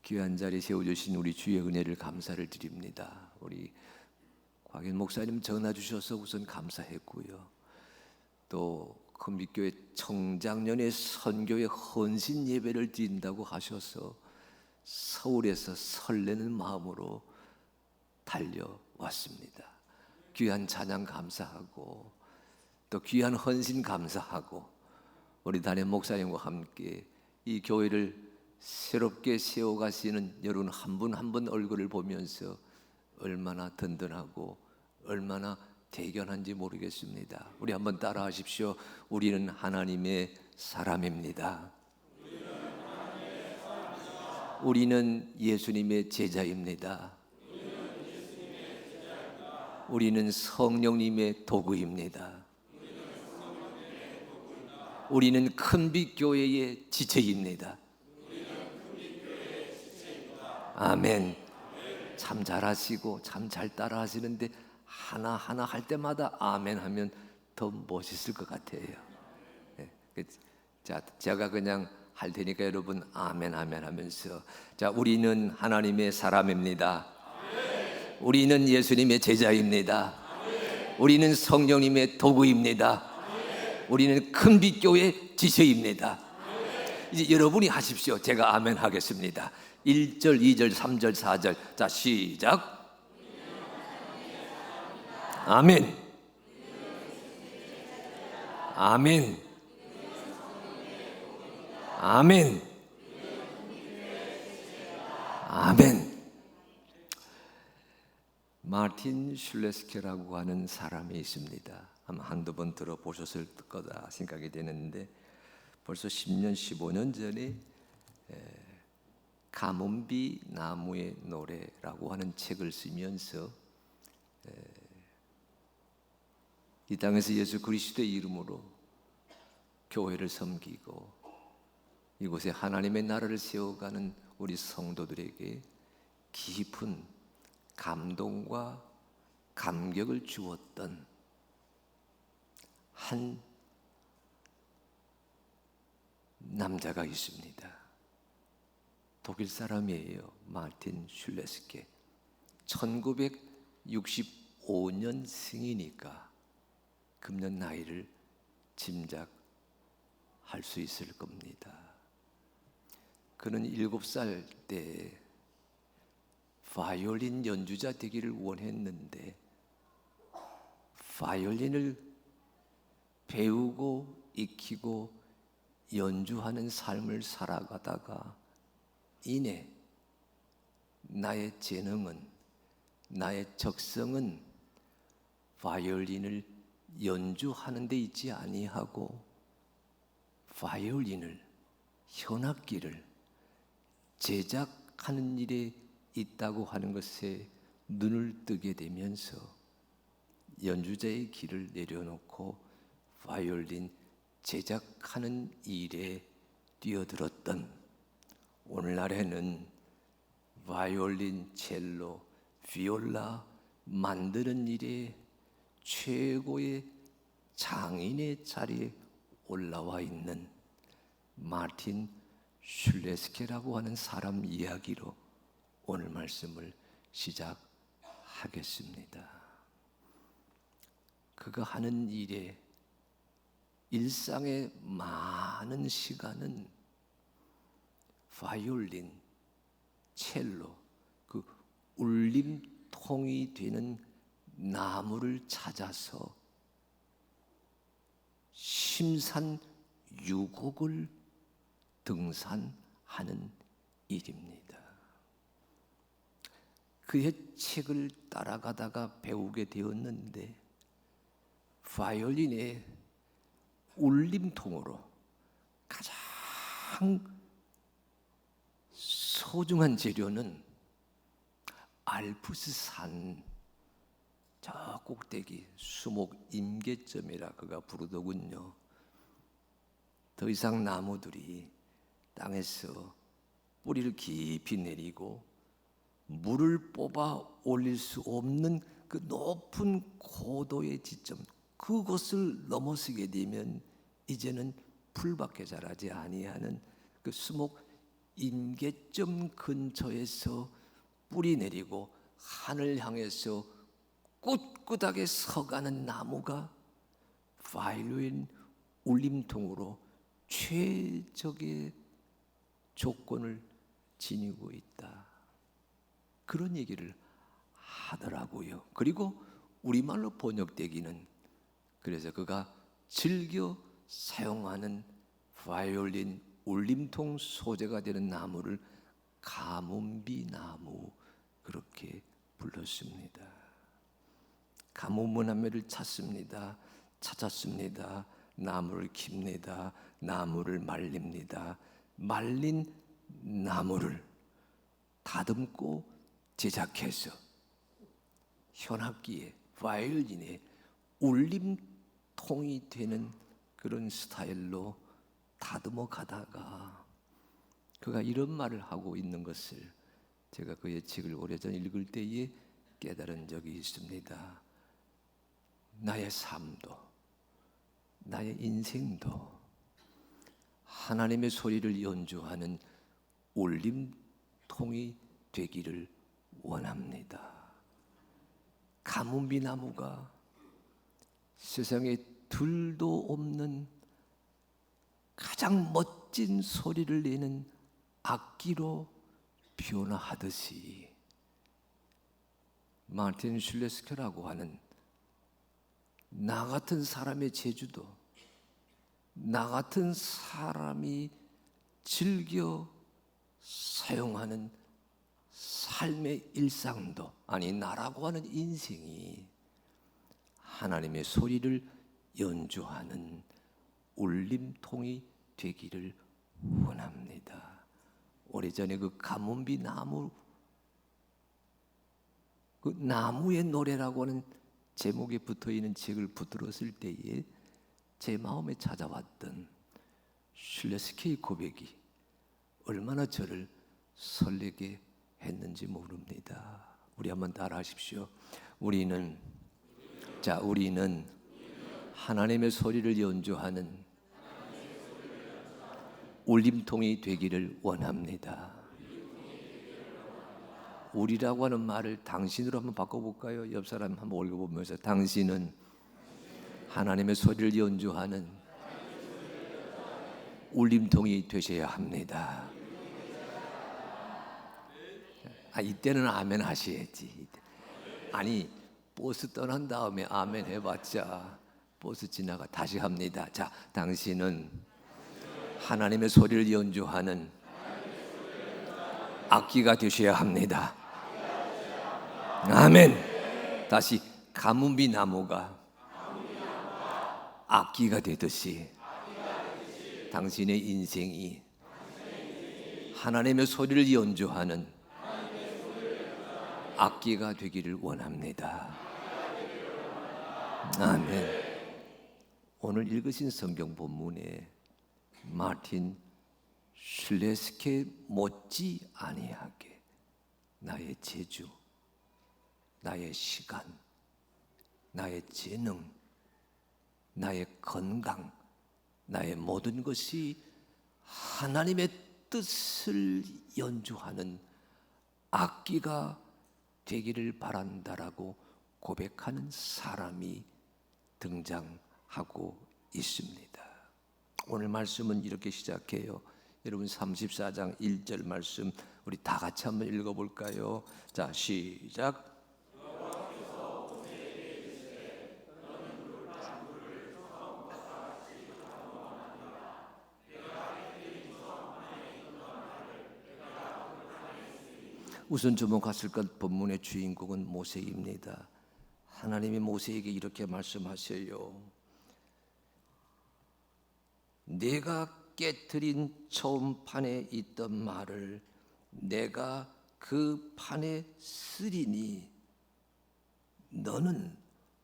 귀한 자리에 세워주신 우리 주의 은혜를 감사를 드립니다. 우리 곽인 목사님 전화 주셔서 우선 감사했고요. 또 큰빛교회 청장년의 선교의 헌신 예배를 드린다고 하셔서 서울에서 설레는 마음으로 달려왔습니다. 귀한 찬양 감사하고 또 귀한 헌신 감사하고 우리 담임 목사님과 함께 이 교회를 새롭게 세워가시는 여러분 한 분 한 분 얼굴을 보면서 얼마나 든든하고 얼마나 대견한지 모르겠습니다. 우리 한번 따라 하십시오. 우리는 하나님의 사람입니다. 우리는 예수님의 제자입니다. 우리는 성령님의 도구입니다. 우리는 큰빛교회의 지체입니다. 아멘. 참 잘하시고 참 잘 따라하시는데 하나하나 할 때마다 아멘 하면 더 멋있을 것 같아요. 자, 제가 그냥 할 테니까 여러분 아멘 아멘 하면서, 자, 우리는 하나님의 사람입니다. 우리는 예수님의 제자입니다. 우리는 성령님의 도구입니다. 우리는 큰빛교회 지체입니다. 이제 여러분이 하십시오. 제가 아멘 하겠습니다. 1절, 2절, 3절, 4절. 자, 시작. 아멘. 아멘. 아멘. 아멘. 마틴 슐레스케라고 하는 사람이 있습니다. 아마 한두 번 들어보셨을 거다 생각이 되는데, 벌써 10년, 15년 전에 가뭄비 나무의 노래라고 하는 책을 쓰면서 이 땅에서 예수 그리스도의 이름으로 교회를 섬기고 이곳에 하나님의 나라를 세워가는 우리 성도들에게 깊은 감동과 감격을 주었던 한 남자가 있습니다. 독일 사람이에요. 마틴 슐레스케. 1965년 생이니까 금년 나이를 짐작할 수 있을 겁니다. 그는 7살 때 바이올린 연주자 되기를 원했는데 바이올린을 배우고 익히고 연주하는 삶을 살아가다가 이내 나의 재능은, 나의 적성은 바이올린을 연주하는 데 있지 아니하고 바이올린을, 현악기를 제작하는 일에 있다고 하는 것에 눈을 뜨게 되면서 연주자의 길을 내려놓고 바이올린 제작하는 일에 뛰어들었던, 오늘날에는 바이올린, 첼로, 비올라 만드는 일에 최고의 장인의 자리에 올라와 있는 마틴 슐레스케라고 하는 사람 이야기로 오늘 말씀을 시작하겠습니다. 그가 하는 일에 일상의 많은 시간은 바이올린, 첼로, 그 울림통이 되는 나무를 찾아서 심산유곡을 등산하는 일입니다. 그의 책을 따라가다가 배우게 되었는데 바이올린의 울림통으로 가장 소중한 재료는 알프스산 저 꼭대기 수목 임계점이라 그가 부르더군요. 더 이상 나무들이 땅에서 뿌리를 깊이 내리고 물을 뽑아 올릴 수 없는 그 높은 고도의 지점, 그곳을 넘어서게 되면 이제는 풀밖에 자라지 아니하는 그 수목 임계점 근처에서 뿌리 내리고 하늘 향해서 꿋꿋하게 서가는 나무가 바이올린 울림통으로 최적의 조건을 지니고 있다. 그런 얘기를 하더라고요. 그리고 우리말로 번역되기는, 그래서 그가 즐겨 사용하는 바이올린 울림통 소재가 되는 나무를 가뭄비 나무 그렇게 불렀습니다. 가뭄은 나무를 찾았습니다. 나무를 킵니다. 나무를 말립니다. 말린 나무를 다듬고 제작해서 현악기에 바이올린에 울림통이 되는 그런 스타일로 다듬어 가다가 그가 이런 말을 하고 있는 것을 제가 그의 책을 오래전 읽을 때에 깨달은 적이 있습니다. 나의 삶도 나의 인생도 하나님의 소리를 연주하는 울림통이 되기를 원합니다. 가뭄비 나무가 세상에 둘도 없는 가장 멋진 소리를 내는 악기로 변화하듯이 마틴 슐레스케라고 하는 나 같은 사람의 재주도, 나 같은 사람이 즐겨 사용하는 삶의 일상도, 아니 나라고 하는 인생이 하나님의 소리를 연주하는 울림통이 되기를 원합니다. 오래전에 그 가뭄비 나무, 그 나무의 노래라고 하는 제목에 붙어있는 책을 붙들었을 때에 제 마음에 찾아왔던 슐레스케의 고백이 얼마나 저를 설레게 했는지 모릅니다. 우리 한번 따라 하십시오. 우리는 하나님의 소리를 연주하는 울림통이 되기를 원합니다. 우리라고 하는 말을 당신으로 한번 바꿔볼까요? 옆 사람 한번 읽어보면서, 당신은 하나님의 소리를 연주하는 울림통이 되셔야 합니다. 이때는 아멘 하셔야지. 아니, 버스 떠난 다음에 아멘 해봤자 버스 지나가. 다시 합니다. 자, 당신은 하나님의 소리를 연주하는 악기가 되셔야 합니다. 아멘. 다시, 가뭄비 나무가 악기가 되듯이 당신의 인생이 하나님의 소리를 연주하는 악기가 되기를 원합니다. 아멘. 오늘 읽으신 성경 본문에 마틴 슐레스케 못지 아니하게 나의 재주, 나의 시간, 나의 재능, 나의 건강, 나의 모든 것이 하나님의 뜻을 연주하는 악기가 되기를 바란다라고 고백하는 사람이 등장하고 있습니다. 오늘 말씀은 이렇게 시작해요. 여러분 34장 1절 말씀 우리 다 같이 한번 읽어볼까요? 자, 시작. 우선 주목하실 것, 본문의 주인공은 모세입니다. 하나님이 모세에게 이렇게 말씀하셔요. 내가 깨트린 처음 판에 있던 말을 내가 그 판에 쓰리니 너는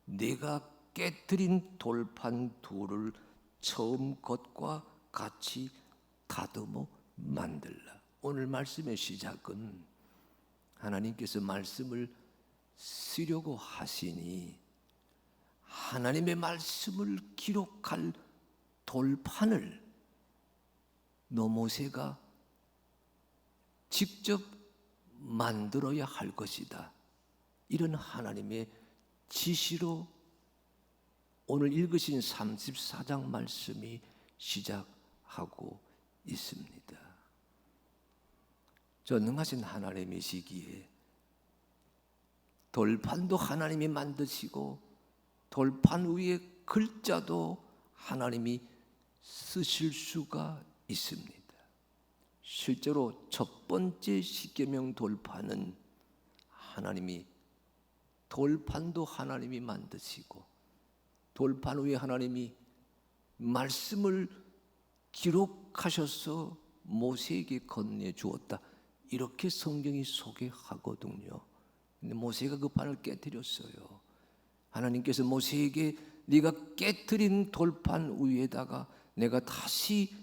내가 깨트린 돌판 둘을 처음 것과 같이 다듬어 만들라. 오늘 말씀의 시작은 하나님께서 말씀을 쓰려고 하시니 하나님의 말씀을 기록할 돌판을 너 모세가 직접 만들어야 할 것이다. 이런 하나님의 지시로 오늘 읽으신 34장 말씀이 시작하고 있습니다. 전능하신 하나님이시기에 돌판도 하나님이 만드시고 돌판 위에 글자도 하나님이 쓰실 수가 있습니다. 실제로 첫 번째 십계명 돌판은 하나님이 돌판도 하나님이 만드시고 돌판 위에 하나님이 말씀을 기록하셔서 모세에게 건네주었다. 이렇게 성경이 소개하거든요. 근데 모세가 그 판을 깨뜨렸어요. 하나님께서 모세에게 네가 깨뜨린 돌판 위에다가 내가 다시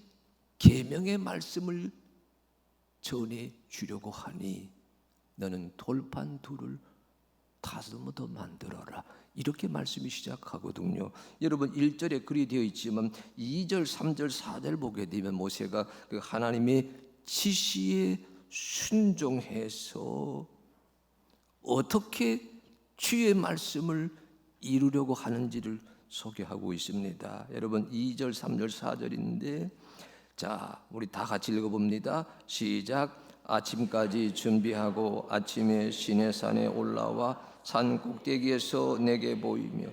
계명의 말씀을 전해 주려고 하니 너는 돌판 둘을 다섯 더 만들어라. 이렇게 말씀이 시작하거든요. 여러분 1절에 글이 되어 있지만 2절, 3절, 4절 보게 되면 모세가 그 하나님의 지시에 순종해서 어떻게 주의 말씀을 이루려고 하는지를 소개하고 있습니다. 여러분 2절, 3절, 4절인데 자, 우리 다 같이 읽어봅니다. 시작. 아침까지 준비하고 아침에 시내산에 올라와 산 꼭대기에서 내게 보이며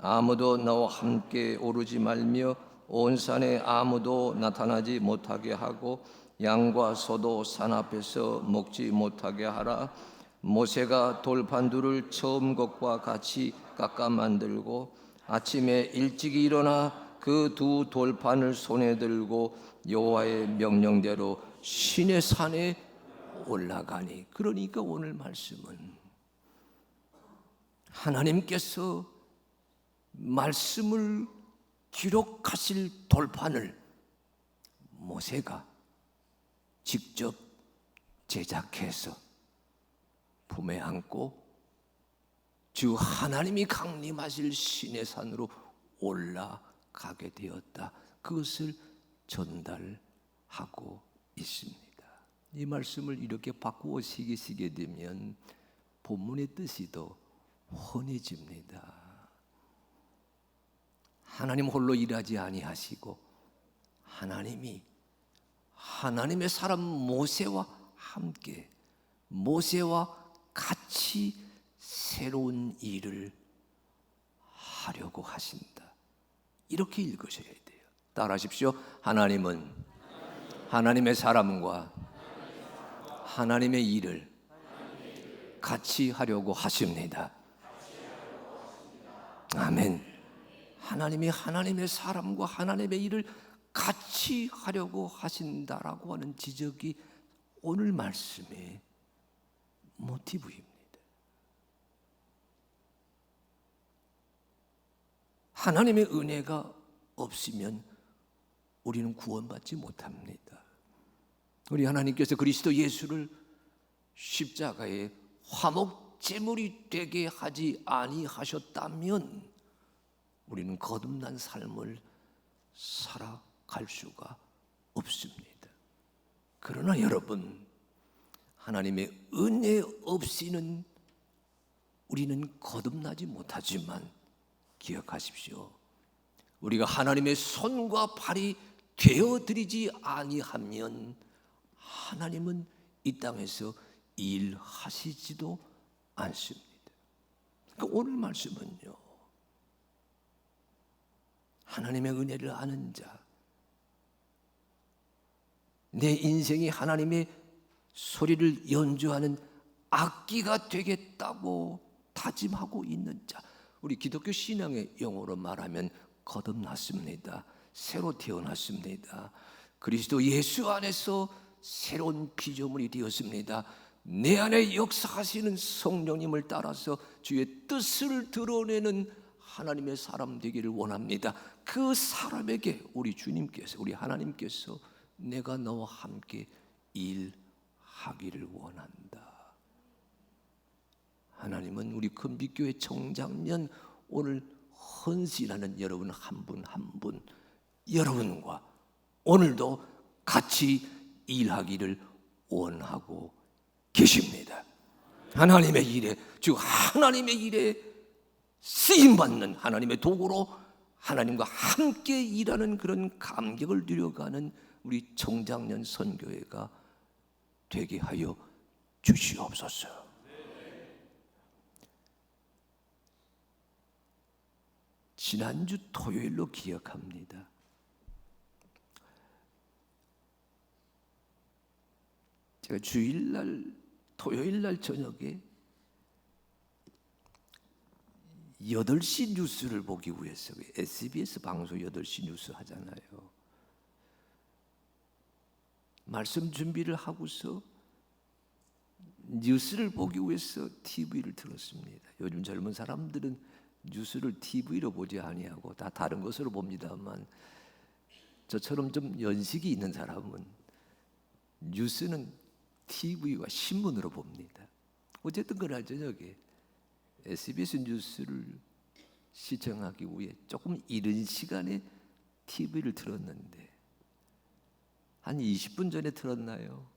아무도 너와 함께 오르지 말며 온 산에 아무도 나타나지 못하게 하고 양과 소도 산 앞에서 먹지 못하게 하라. 모세가 돌판들을 처음 것과 같이 깎아 만들고 아침에 일찍이 일어나 그 두 돌판을 손에 들고 여호와의 명령대로 시내 산에 올라가니. 그러니까 오늘 말씀은 하나님께서 말씀을 기록하실 돌판을 모세가 직접 제작해서 품에 안고 주 하나님이 강림하실 시내산으로 올라가게 되었다. 그것을 전달하고 있습니다. 이 말씀을 이렇게 바꾸어 새기시게 되면 본문의 뜻이 더 헌해집니다. 하나님 홀로 일하지 아니하시고 하나님이 하나님의 사람 모세와 함께 모세와 같이 새로운 일을 하려고 하신다. 이렇게 읽으셔야 돼요. 따라하십시오. 하나님은 하나님의 사람과 하나님의 일을 같이 하려고 하십니다. 아멘. 하나님이 하나님의 사람과 하나님의 일을 같이 하려고 하신다라고 하는 지적이 오늘 말씀의 모티브입니다. 하나님의 은혜가 없으면 우리는 구원받지 못합니다. 우리 하나님께서 그리스도 예수를 십자가에 화목 제물이 되게 하지 아니하셨다면 우리는 거듭난 삶을 살아갈 수가 없습니다. 그러나 여러분, 하나님의 은혜 없이는 우리는 거듭나지 못하지만 기억하십시오. 우리가 하나님의 손과 발이 되어드리지 아니하면 하나님은 이 땅에서 일하시지도 않습니다. 그러니까 오늘 말씀은요, 하나님의 은혜를 아는 자, 내 인생이 하나님의 소리를 연주하는 악기가 되겠다고 다짐하고 있는 자, 우리 기독교 신앙의 용어로 말하면 거듭났습니다. 새로 태어났습니다. 그리스도 예수 안에서 새로운 피조물이 되었습니다. 내 안에 역사하시는 성령님을 따라서 주의 뜻을 드러내는 하나님의 사람 되기를 원합니다. 그 사람에게 우리 주님께서, 우리 하나님께서 내가 너와 함께 일하기를 원한다. 하나님은 우리 금빛교회 청장년 오늘 헌신하는 여러분 한 분 한 분, 여러분과 오늘도 같이 일하기를 원하고 계십니다. 하나님의 일에, 즉 하나님의 일에 쓰임받는 하나님의 도구로 하나님과 함께 일하는 그런 감격을 누려가는 우리 청장년 선교회가 되게 하여 주시옵소서. 지난주 토요일로 기억합니다. 제가 주일날, 토요일날 저녁에 8시 뉴스를 보기 위해서, SBS 방송 8시 뉴스 하잖아요. 말씀 준비를 하고서 뉴스를 보기 위해서 TV를 틀었습니다. 요즘 젊은 사람들은 뉴스를 TV로 보지 아니하고 다 다른 것으로 봅니다만, 저처럼 좀 연식이 있는 사람은 뉴스는 TV와 신문으로 봅니다. 어쨌든 그날 저녁에 SBS 뉴스를 시청하기 위해 조금 이른 시간에 TV를 틀었는데, 한 20분 전에 틀었나요?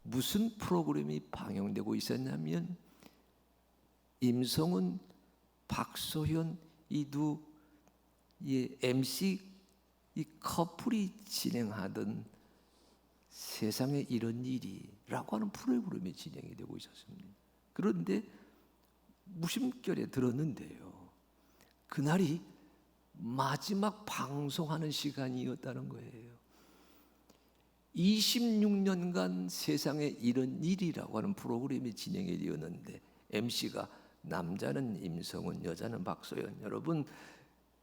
무슨 프로그램이 방영되고 있었냐면, 임성훈, 박소현 이 두 MC 이 커플이 진행하던 세상에 이런 일이라고 하는 프로그램이 진행이 되고 있었습니다. 그런데 무심결에 들었는데요, 그날이 마지막 방송하는 시간이었다는 거예요. 26년간 세상에 이런 일이라고 하는 프로그램이 진행이 되었는데, MC가 남자는 임성훈, 여자는 박소연. 여러분,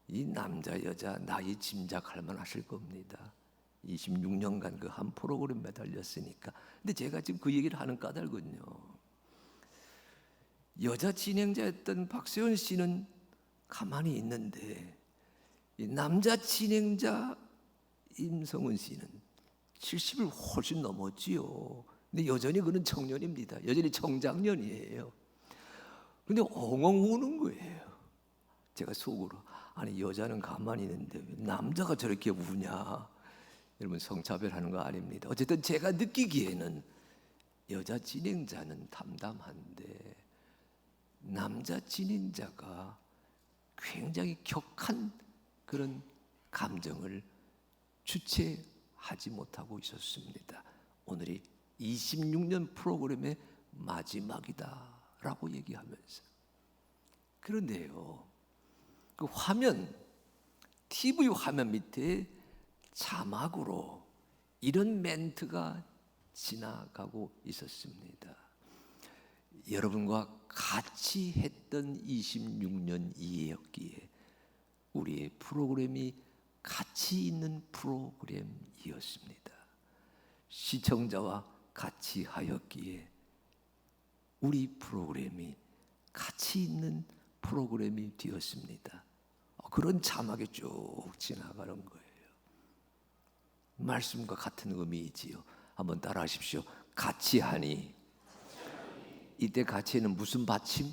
이 남자 여자 나이 짐작할 만하실 겁니다. 26년간 그 한 프로그램 매달렸으니까. 근데 제가 지금 그 얘기를 하는 까닭은요, 여자 진행자였던 박소연 씨는 가만히 있는데, 이 남자 진행자 임성훈 씨는 70을 훨씬 넘었지요. 근데 여전히 그는 청년입니다. 여전히 청장년이에요. 근데 엉엉 우는 거예요. 제가 속으로, 아니 여자는 가만히 있는데 왜 남자가 저렇게 우냐. 여러분, 성차별하는 거 아닙니다. 어쨌든 제가 느끼기에는 여자 진행자는 담담한데 남자 진행자가 굉장히 격한 그런 감정을 주체하지 못하고 있었습니다. 오늘이 26년 프로그램의 마지막이다라고 얘기하면서, 그런데요, 그 화면, TV 화면 밑에 자막으로 이런 멘트가 지나가고 있었습니다. 여러분과 같이 했던 26년 이해였기에 우리의 프로그램이 가치 있는 프로그램이었습니다. 시청자와 같이 하였기에 우리 프로그램이 가치 있는 프로그램이 되었습니다. 그런 자막이 쭉 지나가는 거예요. 말씀과 같은 의미이지요. 한번 따라하십시오. 같이 하니. 이때 가치에는 무슨 받침?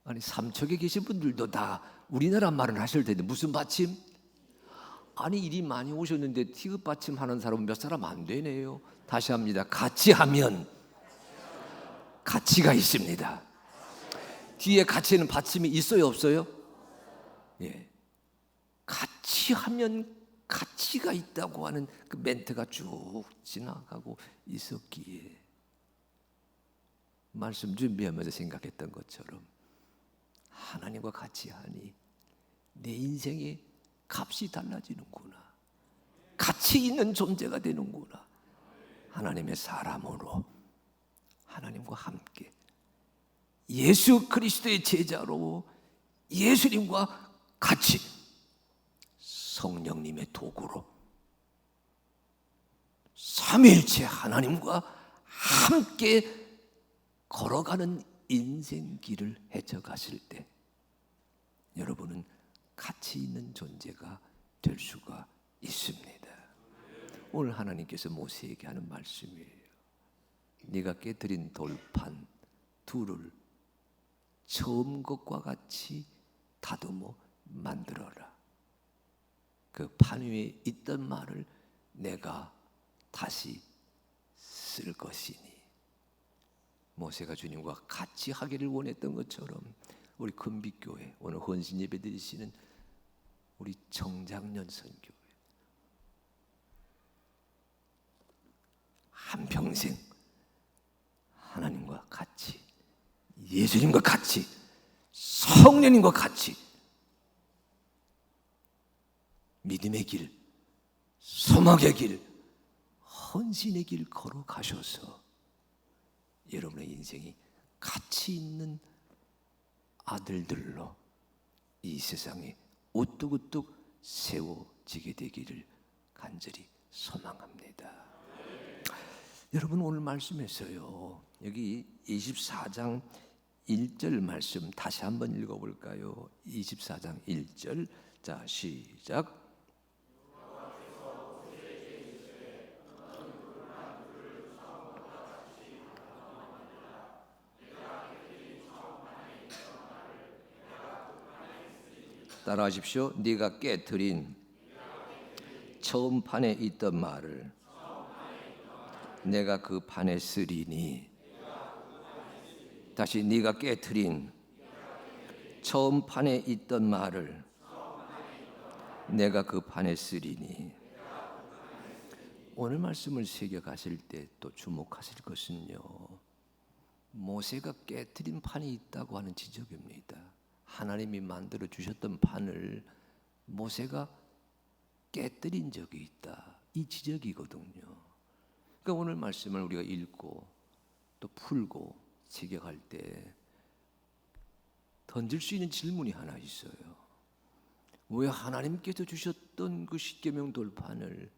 아니, 삼척에 계신 분들도 다 우리나라 말은 하실 텐데 무슨 받침? 아니, 일이 많이 오셨는데 티귿 받침 하는 사람은 몇 사람 안 되네요. 다시 합니다. 같이 하면 가치가 있습니다. 뒤에 가치에는 받침이 있어요, 없어요? 예. 같이 하면 가치가 있다고 하는 그 멘트가 쭉 지나가고 있었기에 말씀 준비하면서 생각했던 것처럼, 하나님과 같이 하니 내 인생의 값이 달라지는구나. 가치 있는 존재가 되는구나. 하나님의 사람으로 하나님과 함께 예수 그리스도의 제자로 예수님과 같이 성령님의 도구로 삼위일체 하나님과 함께 걸어가는 인생길을 헤쳐가실 때 여러분은 가치 있는 존재가 될 수가 있습니다. 오늘 하나님께서 모세에게 하는 말씀이에요. 네가 깨뜨린 돌판 둘을 처음 것과 같이 다듬어 만들어라. 그 판 위에 있던 말을 내가 다시 쓸 것이니. 모세가 주님과 같이 하기를 원했던 것처럼 우리 금빛교회 오늘 헌신 예배 드리시는 우리 정장년 선교회 한평생 하나님과 같이, 예수님과 같이, 성령님과 같이 믿음의 길, 소망의 길, 헌신의 길 걸어가셔서 여러분의 인생이 가치 있는 아들들로 이 세상에 우뚝우뚝 세워지게 되기를 간절히 소망합니다. 여러분, 오늘 말씀에서요, 여기 24장 1절 말씀 다시 한번 읽어볼까요? 24장 1절. 자, 시작. 따라하십시오. 네가 깨트린 처음 판에 있던 말을 내가 그 판에 쓰리니. 다시, 네가 깨트린 처음 판에 있던 말을 내가 그 판에 쓰리니. 오늘 말씀을 새겨가실 때 또 주목하실 것은요, 모세가 깨트린 판이 있다고 하는 지적입니다. 하나님이 만들어 주셨던 판을 모세가 깨뜨린 적이 있다, 이 지적이거든요. 그러니까 오늘 말씀을 우리가 읽고 또 풀고 새겨갈 때 던질 수 있는 질문이 하나 있어요. 왜 하나님께서 주셨던 그 십계명 돌판을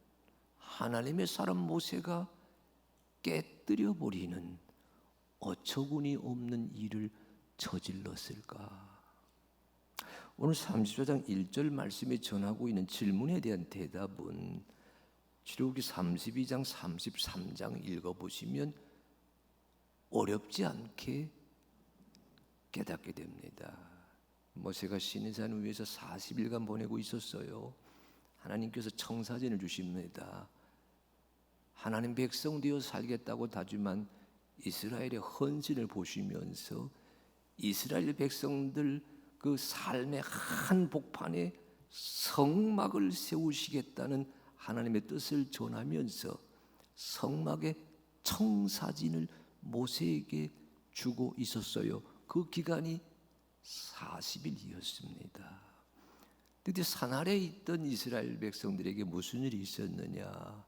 하나님의 사람 모세가 깨뜨려 버리는 어처구니 없는 일을 저질렀을까? 오늘 34장 1절 말씀에 전하고 있는 질문에 대한 대답은 출애굽기 32장 33장 읽어보시면 어렵지 않게 깨닫게 됩니다. 모세가 시내산 위에서 40일간 보내고 있었어요. 하나님께서 청사진을 주십니다. 하나님 백성 되어 살겠다고 다짐한 이스라엘의 헌신을 보시면서 이스라엘 백성들 그 삶의 한 복판에 성막을 세우시겠다는 하나님의 뜻을 전하면서 성막의 청사진을 모세에게 주고 있었어요. 그 기간이 40일이었습니다. 그때 산 아래에 있던 이스라엘 백성들에게 무슨 일이 있었느냐?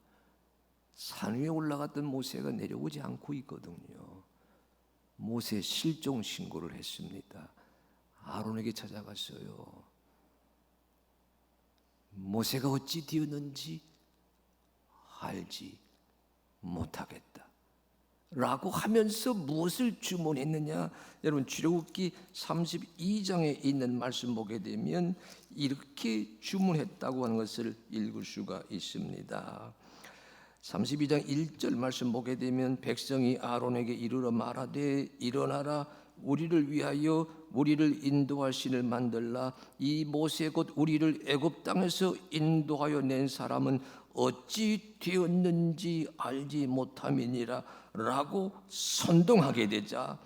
산 위에 올라갔던 모세가 내려오지 않고 있거든요. 모세 실종 신고를 했습니다. 아론에게 찾아갔어요. 모세가 어찌 되었는지 알지 못하겠다 라고 하면서 무엇을 주문했느냐? 여러분, 출애굽기 32장에 있는 말씀 보게 되면 이렇게 주문했다고 하는 것을 읽을 수가 있습니다. 32장 1절 말씀 보게 되면 백성이 아론에게 이르러 말하되 일어나라, 우리를 위하여 우리를 인도할 신을 만들라. 이 모세 곧 우리를 애굽 땅에서 인도하여 낸 사람은 어찌 되었는지 알지 못함이니라 라고 선동하게 되자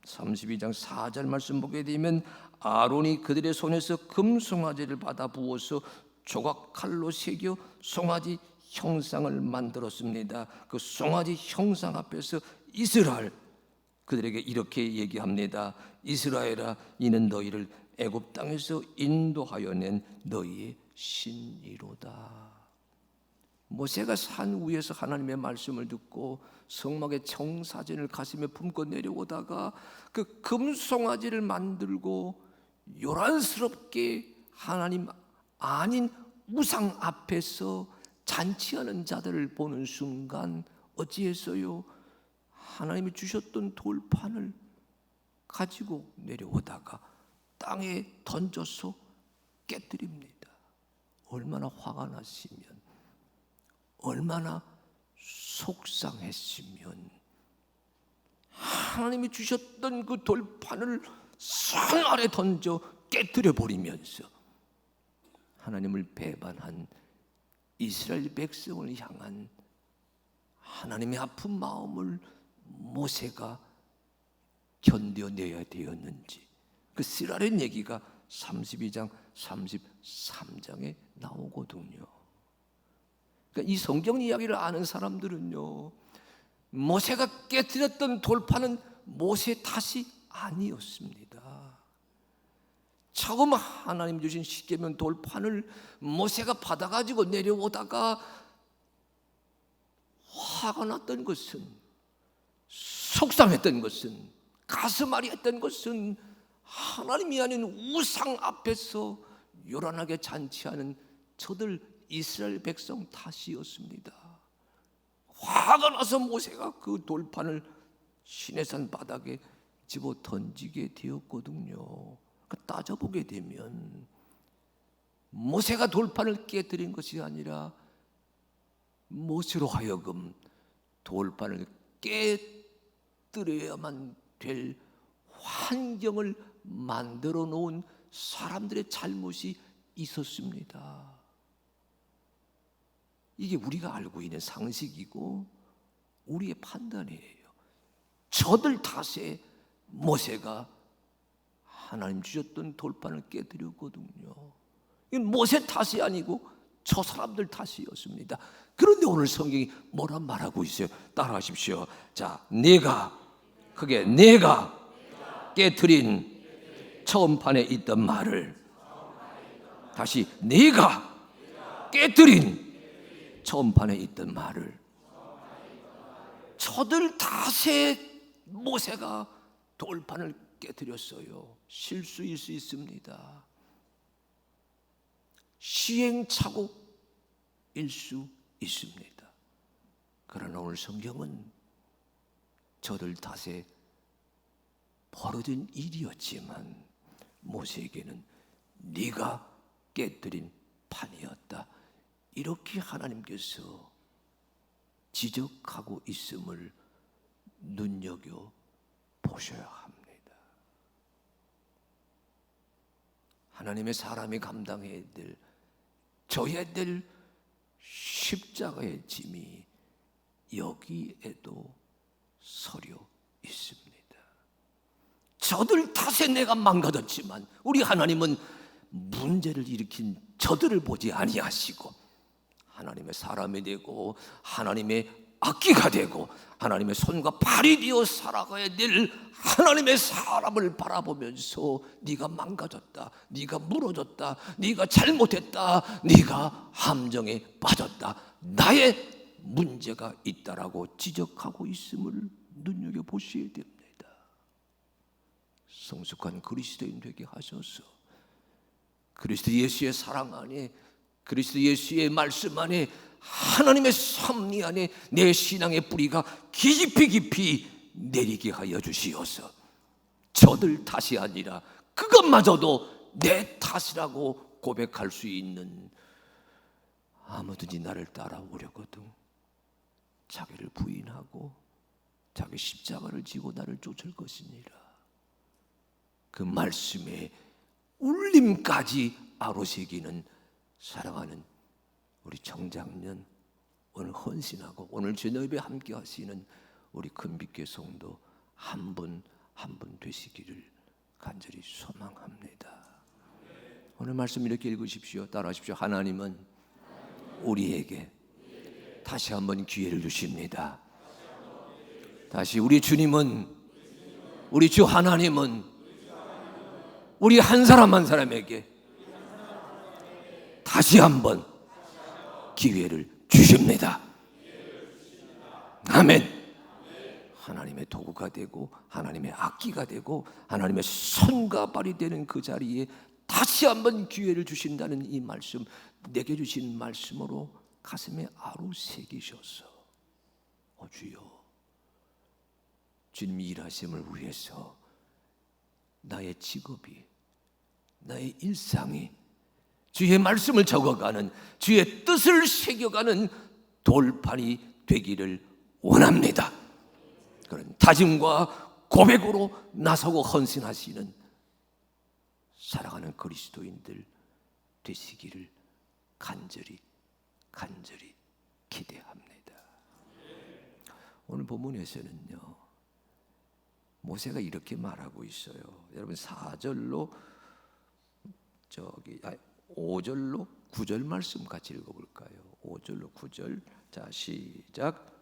32장 4절 말씀 보게 되면 아론이 그들의 손에서 금송아지를 받아 부어서 조각칼로 새겨 송아지 형상을 만들었습니다. 그 송아지 형상 앞에서 이스라엘 그들에게 이렇게 얘기합니다. 이스라엘아, 이는 너희를 애굽 땅에서 인도하여 낸 너희의 신이로다. 모세가 산 위에서 하나님의 말씀을 듣고 성막의 청사진을 가슴에 품고 내려오다가 그 금송아지를 만들고 요란스럽게 하나님 아닌 우상 앞에서 잔치하는 자들을 보는 순간 어찌했어요? 하나님이 주셨던 돌판을 가지고 내려오다가 땅에 던져서 깨뜨립니다. 얼마나 화가 났으면, 얼마나 속상했으면 하나님이 주셨던 그 돌판을 산 아래 던져 깨뜨려 버리면서 하나님을 배반한 이스라엘 백성을 향한 하나님의 아픈 마음을 모세가 견뎌내야 되었는지, 그 쓰라린 얘기가 32장 33장에 나오거든요. 그러니까 이 성경 이야기를 아는 사람들은요, 모세가 깨뜨렸던 돌판은 모세 탓이 아니었습니다. 처음 하나님 주신 십계명 돌판을 모세가 받아가지고 내려오다가 화가 났던 것은, 속상했던 것은, 가슴앓이 했던 것은 하나님이 아닌 우상 앞에서 요란하게 잔치하는 저들 이스라엘 백성 탓이었습니다. 화가 나서 모세가 그 돌판을 시내산 바닥에 집어 던지게 되었거든요. 따져보게 되면 모세가 돌판을 깨뜨린 것이 아니라 모세로 하여금 돌판을 깨뜨려야만 될 환경을 만들어 놓은 사람들의 잘못이 있었습니다. 이게 우리가 알고 있는 상식이고 우리의 판단이에요. 저들 탓에 모세가 하나님 주셨던 돌판을 깨뜨렸거든요. 이건 모세 탓이 아니고 저 사람들 탓이었습니다. 그런데 오늘 성경이 뭐라 말하고 있어요? 따라하십시오. 자, 내가 깨뜨린 처음 판에 있던 말을, 다시 내가 깨뜨린 처음 판에 있던 말을, 저들 탓에 모세가 돌판을 깨뜨렸어요. 실수일 수 있습니다. 시행착오일 수 있습니다. 그러나 오늘 성경은 저들 탓에 벌어진 일이었지만 모세에게는 네가 깨뜨린 판이었다, 이렇게 하나님께서 지적하고 있음을 눈여겨 보셔야 합니다. 하나님의 사람이 감당해야 될, 져야 될 십자가의 짐이 여기에도 서려 있습니다. 저들 탓에 내가 망가졌지만 우리 하나님은 문제를 일으킨 저들을 보지 아니하시고 하나님의 사람이 되고 하나님의 악기가 되고 하나님의 손과 발이 되어 살아가야 될 하나님의 사람을 바라보면서 네가 망가졌다, 네가 무너졌다, 네가 잘못했다, 네가 함정에 빠졌다, 나의 문제가 있다라고 지적하고 있음을 눈여겨보셔야 됩니다. 성숙한 그리스도인 되게 하셔서 그리스도 예수의 사랑 안에, 그리스도 예수의 말씀 안에, 하나님의 섭리 안에 내 신앙의 뿌리가 깊이 내리게 하여 주시어서 저들 탓이 아니라 그것마저도 내 탓이라고 고백할 수 있는, 아무든지 나를 따라오려거든 자기를 부인하고 자기 십자가를 지고 나를 쫓을 것이니라. 그 말씀에 울림까지 아로새기는 사랑하는 우리 청장년, 오늘 헌신하고 오늘 저녁 예배 함께 하시는 우리 큰빛교회 성도 한 분 한 분 되시기를 간절히 소망합니다. 오늘 말씀 이렇게 읽으십시오. 따라하십시오. 하나님은 우리에게 다시 한번 기회를 주십니다. 다시 우리 주님은, 우리 주 하나님은 우리 한 사람 한 사람에게 다시 한번 기회를 주십니다. 아멘. 하나님의 도구가 되고 하나님의 악기가 되고 하나님의 손과 발이 되는 그 자리에 다시 한번 기회를 주신다는 이 말씀, 내게 주신 말씀으로 가슴에 아로새기셔서 주여, 주님 일하심을 위해서 나의 직업이, 나의 일상이 주의 말씀을 적어가는, 주의 뜻을 새겨가는 돌판이 되기를 원합니다. 그런 다짐과 고백으로 나서고 헌신하시는 사랑하는 그리스도인들 되시기를 간절히 간절히 기대합니다. 오늘 본문에서는요, 모세가 이렇게 말하고 있어요. 여러분 4절로 5절로 9절 말씀 같이 읽어볼까요? 5절로 9절. 자, 시작.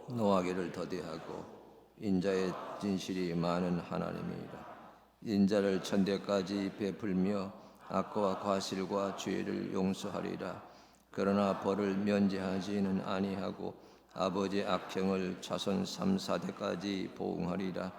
노하기를 더디하고 인자의 진실이 많은 하나님이라. 인자를 천대까지 베풀며 악과 과실과 죄를 용서하리라. 그러나 벌을 면제하지는 아니하고 아버지의 악행을 자손 3, 4대까지 보응하리라.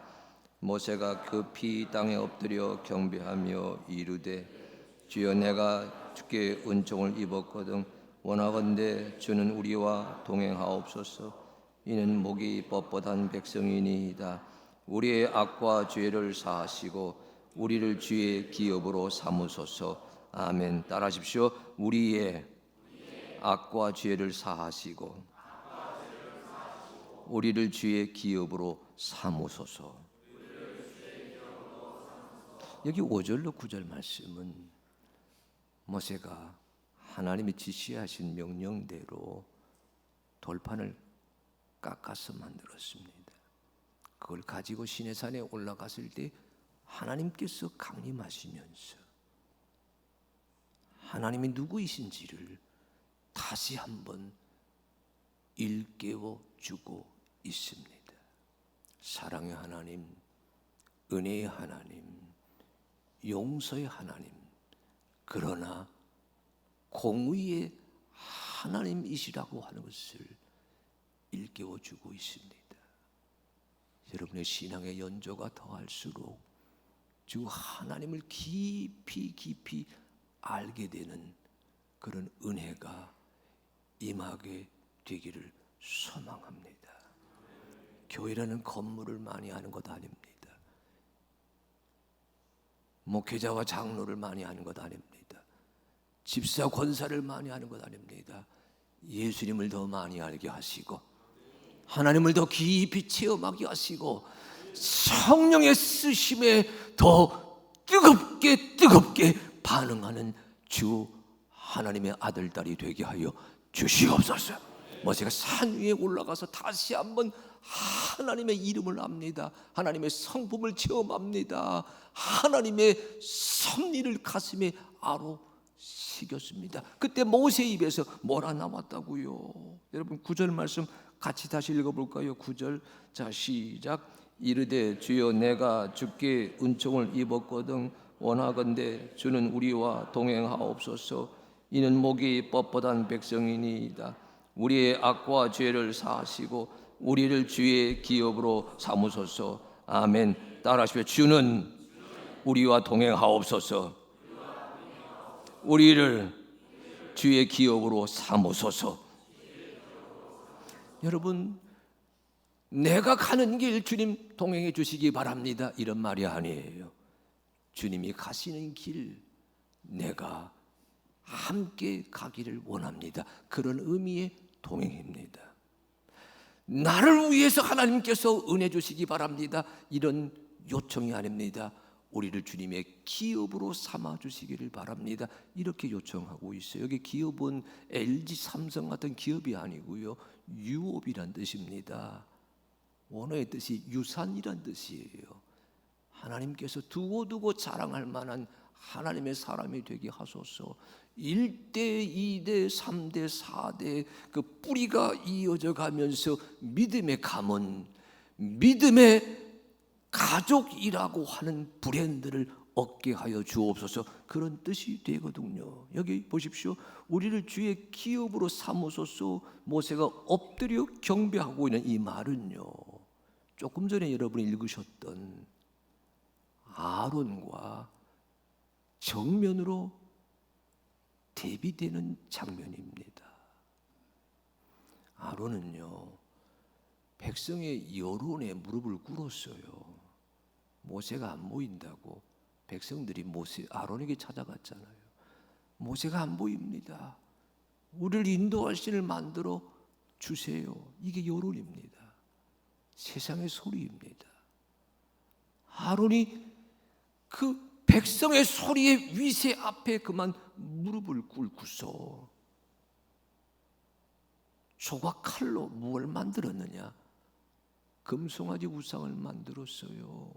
모세가 급히 땅에 엎드려 경배하며 이르되 주여 내가 주께 은총을 입었거든 원하건대 주는 우리와 동행하옵소서. 이는 목이 뻣뻣한 백성이니이다. 우리의 악과 죄를 사하시고 우리를 주의 기업으로 삼으소서. 아멘. 따라하십시오. 우리의 악과 죄를 사하시고 우리를 주의 기업으로 삼으소서. 여기 5절로 9절 말씀은 모세가 하나님이 지시하신 명령대로 돌판을 깎아서 만들었습니다. 그걸 가지고 시내산에 올라갔을 때 하나님께서 강림하시면서 하나님이 누구이신지를 다시 한번 일깨워 주고 있습니다. 사랑의 하나님, 은혜의 하나님, 용서의 하나님, 그러나 공의의 하나님이시라고 하는 것을 일깨워 주고 있습니다. 여러분의 신앙의 연조가 더할수록 주 하나님을 깊이 알게 되는 그런 은혜가 임하게 되기를 소망합니다. 교회라는 건물을 많이 하는 것 아닙니다. 목회자와 장로를 많이 하는 것 아닙니다. 집사 권사를 많이 하는 것 아닙니다. 예수님을 더 많이 알게 하시고 하나님을 더 깊이 체험하게 하시고 성령의 쓰심에 더 뜨겁게 반응하는 주 하나님의 아들 딸이 되게 하여 주시옵소서. 모세가 산 위에 올라가서 다시 한번 하나님의 이름을 압니다. 하나님의 성품을 체험합니다. 하나님의 섭리를 가슴에 아로새겼습니다. 그때 모세 입에서 뭐라 나왔다고요? 여러분 9절 말씀 같이 다시 읽어볼까요? 9절. 자, 시작. 이르되 주여 내가 주께 은총을 입었거든 원하건대 주는 우리와 동행하옵소서. 이는 목이 뻣뻣한 백성이니이다. 우리의 악과 죄를 사하시고 우리를 주의 기업으로 삼으소서. 아멘. 따라하십시오. 주는 우리와 동행하옵소서. 우리를 주의 기업으로 삼으소서. 여러분, 내가 가는 길 주님 동행해 주시기 바랍니다, 이런 말이 아니에요. 주님이 가시는 길 내가 함께 가기를 원합니다. 그런 의미의 동행입니다. 나를 위해서 하나님께서 은혜 주시기 바랍니다, 이런 요청이 아닙니다. 우리를 주님의 기업으로 삼아 주시기를 바랍니다, 이렇게 요청하고 있어요. 여기 기업은 LG, 삼성 같은 기업이 아니고요, 유업이란 뜻입니다. 원어의 뜻이 유산이란 뜻이에요. 하나님께서 두고두고 자랑할 만한 하나님의 사람이 되게 하소서. 1대, 2대, 3대, 4대 그 뿌리가 이어져 가면서 믿음의 가문, 믿음의 가족이라고 하는 브랜드를 얻게 하여 주옵소서. 그런 뜻이 되거든요. 여기 보십시오. 우리를 주의 기업으로 삼으소서. 모세가 엎드려 경배하고 있는 이 말은요, 조금 전에 여러분이 읽으셨던 아론과 정면으로 대비되는 장면입니다. 아론은요, 백성의 여론에 무릎을 꿇었어요. 모세가 안 보인다고 백성들이 아론에게 찾아갔잖아요. 모세가 안 보입니다. 우리를 인도할 신을 만들어 주세요. 이게 여론입니다. 세상의 소리입니다. 아론이 그 백성의 소리의 위세 앞에 그만 무릎을 꿇고서 조각 칼로 무엇을 만들었느냐? 금송아지 우상을 만들었어요.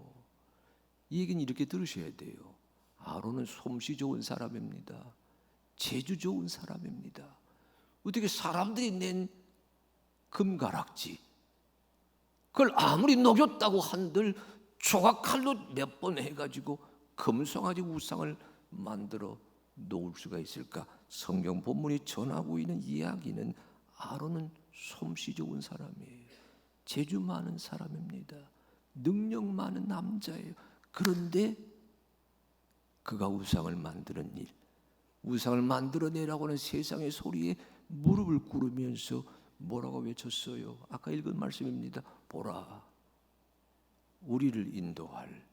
이 얘기는 이렇게 들으셔야 돼요. 아론은 솜씨 좋은 사람입니다. 재주 좋은 사람입니다. 어떻게 사람들이 낸 금가락지 그걸 아무리 녹였다고 한들 조각칼로 몇 번 해가지고 금송아지 우상을 만들어 놓을 수가 있을까? 성경 본문이 전하고 있는 이야기는 아론은 솜씨 좋은 사람이에요. 재주 많은 사람입니다. 능력 많은 남자예요. 그런데 그가 우상을 만드는 일, 우상을 만들어내라고 하는 세상의 소리에 무릎을 꿇으면서 뭐라고 외쳤어요? 아까 읽은 말씀입니다. 보라, 우리를 인도할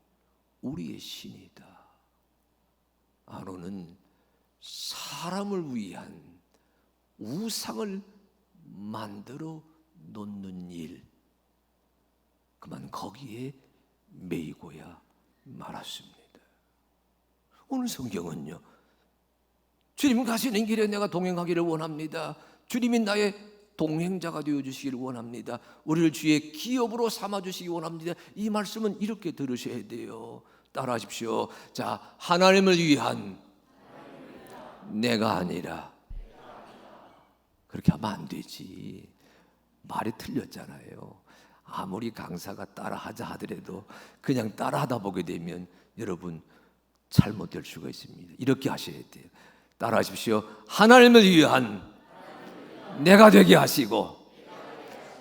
우리의 신이다. 아론은 사람을 위한 우상을 만들어 놓는 일, 그만 거기에 매이고야 말았습니다. 오늘 성경은요, 주님 가시는 길에 내가 동행하기를 원합니다. 주님이 나의 동행자가 되어주시기를 원합니다. 우리를 주의 기업으로 삼아주시기 원합니다. 이 말씀은 이렇게 들으셔야 돼요. 따라하십시오. 자, 하나님을 위한 내가 아니라. 그렇게 하면 안 되지. 말이 틀렸잖아요. 아무리 강사가 따라하자 하더라도 그냥 따라하다 보게 되면 여러분 잘못될 수가 있습니다. 이렇게 하셔야 돼요. 따라하십시오. 하나님을 위한 내가 되게 하시고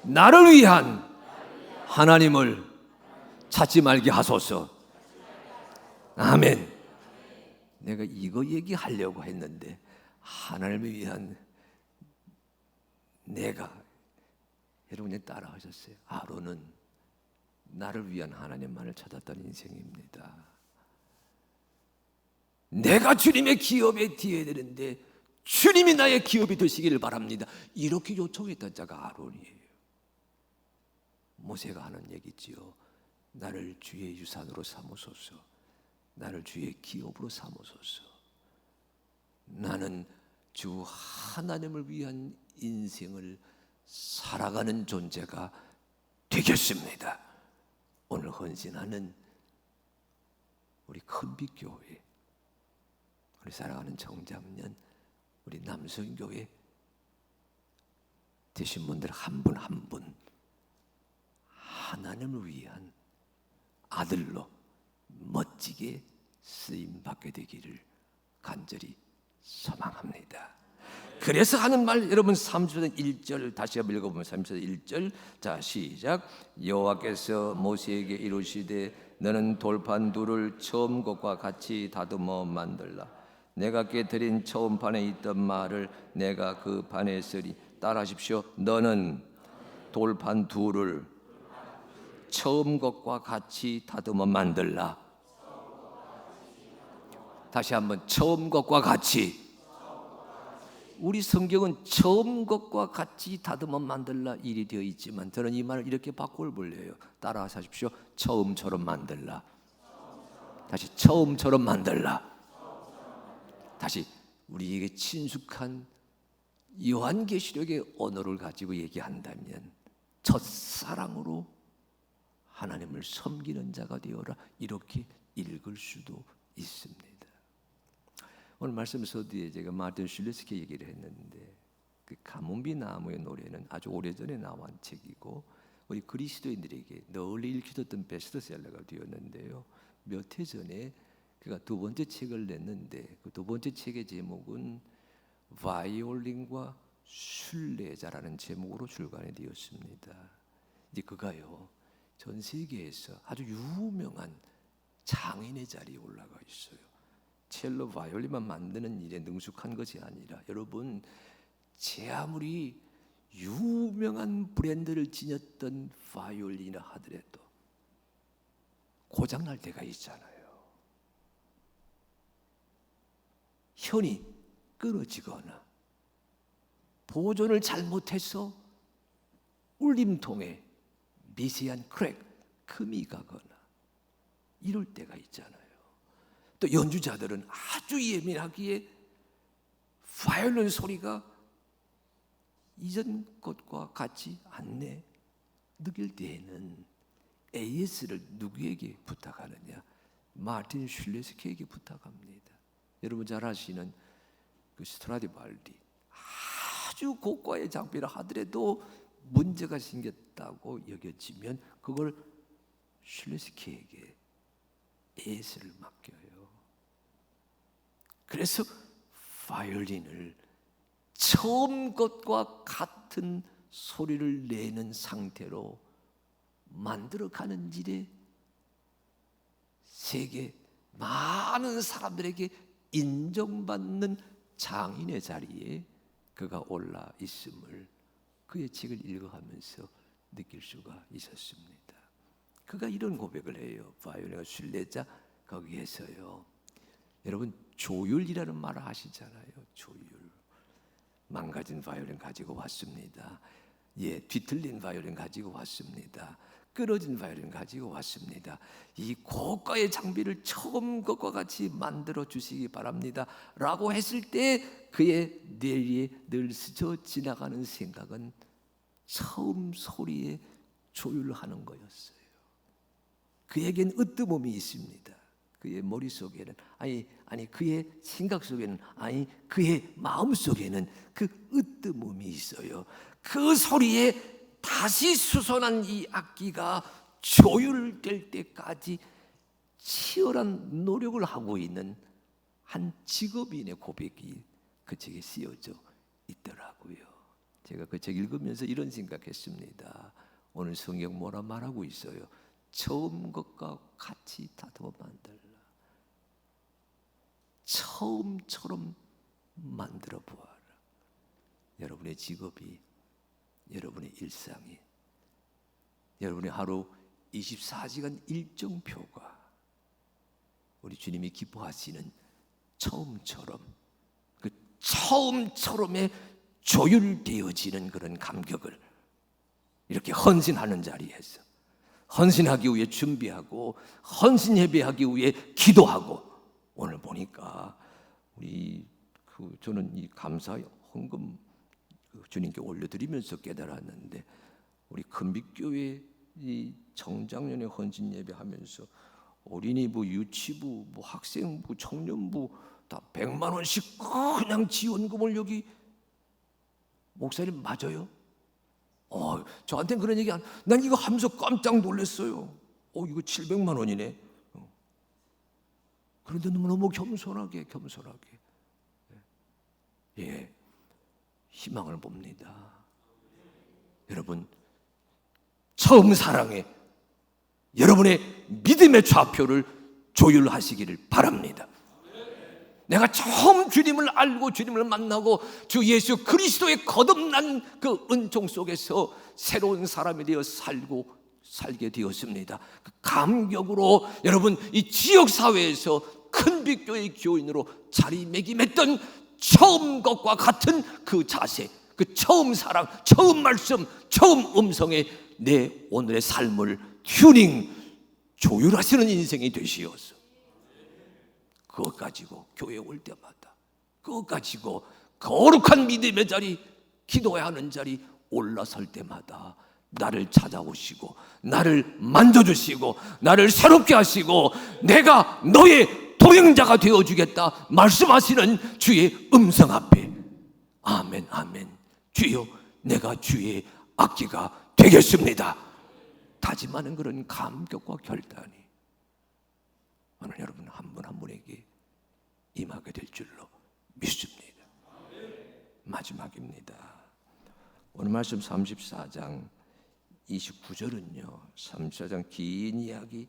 나를 위한 하나님을 찾지 말게 하소서. 아멘. 내가 이거 얘기하려고 했는데 하나님을 위한 내가, 여러분이 따라하셨어요. 아론은 나를 위한 하나님만을 찾았던 인생입니다. 내가 주님의 기업에 뒤에 되는데 주님이 나의 기업이 되시기를 바랍니다. 이렇게 요청했던 자가 아론이에요. 모세가 하는 얘기지요. 나를 주의 유산으로 삼으소서. 나를 주의 기업으로 삼으소서. 나는 주 하나님을 위한 인생을 살아가는 존재가 되겠습니다. 오늘 헌신하는 우리 큰빛교회, 우리 사랑하는 청장년, 우리 남성교회 되신 분들 한 분 한 분 하나님을 위한 아들로 멋지게 쓰임받게 되기를 간절히 소망합니다. 그래서 하는 말, 여러분 3절 1절 다시 한번 읽어보면 3절 1절, 자 시작. 여호와께서 모세에게 이르시되 너는 돌판 둘을 처음 것과 같이 다듬어 만들라. 내가 깨뜨린 처음 판에 있던 말을 내가 그 판에 쓰리. 따라하십시오. 너는 돌판 둘을 처음 것과 같이 다듬어 만들라. 다시 한번 처음 것과 같이. 우리 성경은 처음 것과 같이 다듬어 만들라 일이 되어 있지만 저는 이 말을 이렇게 바꿔볼래요. 따라하십시오. 처음처럼 만들라. 다시 처음처럼 만들라. 다시 우리에게 친숙한 요한계시록의 언어를 가지고 얘기한다면 첫사랑으로 하나님을 섬기는 자가 되어라, 이렇게 읽을 수도 있습니다. 오늘 말씀 서두에 제가 마틴 슐레스키 얘기를 했는데 그 가뭄비 나무의 노래는 아주 오래전에 나온 책이고 우리 그리스도인들에게 널리 읽혀졌던 베스트셀러가 되었는데요. 몇 해 전에 그가 두 번째 책을 냈는데 그 두 번째 책의 제목은 바이올린과 순례자라는 제목으로 출간이 되었습니다. 이제 그가요 전 세계에서 아주 유명한 장인의 자리에 올라가 있어요. 첼로 바이올린만 만드는 일에 능숙한 것이 아니라 여러분 제 아무리 유명한 브랜드를 지녔던 바이올린이라 하더라도 고장날 때가 있잖아요. 현이 끊어지거나 보존을 잘못해서 울림통에 미세한 크랙, 금이 가거나 이럴 때가 있잖아요. 또 연주자들은 아주 예민하기에 바이올린 소리가 이전 것과 같지 않네 느낄 때에는 AS를 누구에게 부탁하느냐? 마틴 슐레스키에게 부탁합니다. 여러분 잘 아시는 그 스트라디발디, 아주 고가의 장비를 하더라도 문제가 생겼다고 여겨지면 그걸 슐레스키에게 AS를 맡겨요. 그래서 바이올린을 처음 것과 같은 소리를 내는 상태로 만들어가는 일에 세계 많은 사람들에게 인정받는 장인의 자리에 그가 올라 있음을 그의 책을 읽어가면서 느낄 수가 있었습니다. 그가 이런 고백을 해요. 바이올린과 순례자 거기에서요. 여러분 조율이라는 말을 하시잖아요. 조율. 망가진 바이올린 가지고 왔습니다. 예, 뒤틀린 바이올린 가지고 왔습니다. 끊어진 바이올린 가지고 왔습니다. 이 고가의 장비를 처음 것과 같이 만들어 주시기 바랍니다 라고 했을 때 그의 뇌리에 늘 스쳐 지나가는 생각은 처음 소리에 조율하는 거였어요. 그에겐 으뜸음이 있습니다. 그의 머릿속에는 아니 그의 생각 속에는 그의 마음 속에는 그 으뜸음이 있어요. 그 소리에 다시 수선한 이 악기가 조율될 때까지 치열한 노력을 하고 있는 한 직업인의 고백이 그 책에 쓰여져 있더라고요. 제가 그 책 읽으면서 이런 생각했습니다. 오늘 성경 뭐라 말하고 있어요? 처음 것과 같이 다듬어 만들라. 처음처럼 만들어 보아라. 여러분의 직업이, 여러분의 일상이, 여러분의 하루 24시간 일정표가 우리 주님이 기뻐하시는 처음처럼, 그 처음처럼에 조율되어지는 그런 감격을 이렇게 헌신하는 자리에서 헌신하기 위해 준비하고 헌신 예배하기 위해 기도하고, 오늘 보니까 저는 이 감사 헌금 주님께 올려드리면서 깨달았는데, 우리 큰빛교회 이 청장년의 헌신 예배하면서 어린이부, 유치부, 학생부, 청년부 다 100만 원씩 그냥 지원금을 여기 목사님 맞아요? 저한테는 그런 얘기 난 이거 하면서 깜짝 놀랐어요. 이거 700만 원이네. 그런데 너무너무 겸손하게 희망을 봅니다. 여러분 처음 사랑에 여러분의 믿음의 좌표를 조율하시기를 바랍니다. 내가 처음 주님을 알고 주님을 만나고 주 예수 그리스도의 거듭난 그 은총 속에서 새로운 사람이 되어 살게 되었습니다. 그 감격으로 여러분 이 지역사회에서 큰빛교회 교인으로 자리매김했던 처음 것과 같은 그 자세, 그 처음 사랑, 처음 말씀, 처음 음성에 내 오늘의 삶을 튜닝, 조율하시는 인생이 되시어서 그것 가지고 교회에 올 때마다 그것 가지고 거룩한 믿음의 자리, 기도해야 하는 자리 올라설 때마다 나를 찾아오시고 나를 만져주시고 나를 새롭게 하시고 내가 너의 동행자가 되어주겠다 말씀하시는 주의 음성 앞에 아멘 아멘, 주여 내가 주의 악기가 되겠습니다 다짐하는 그런 감격과 결단이 오늘 여러분 한 분 한 분에게 임하게 될 줄로 믿습니다. 마지막입니다. 오늘 말씀 34장 29절은요 34장 긴 이야기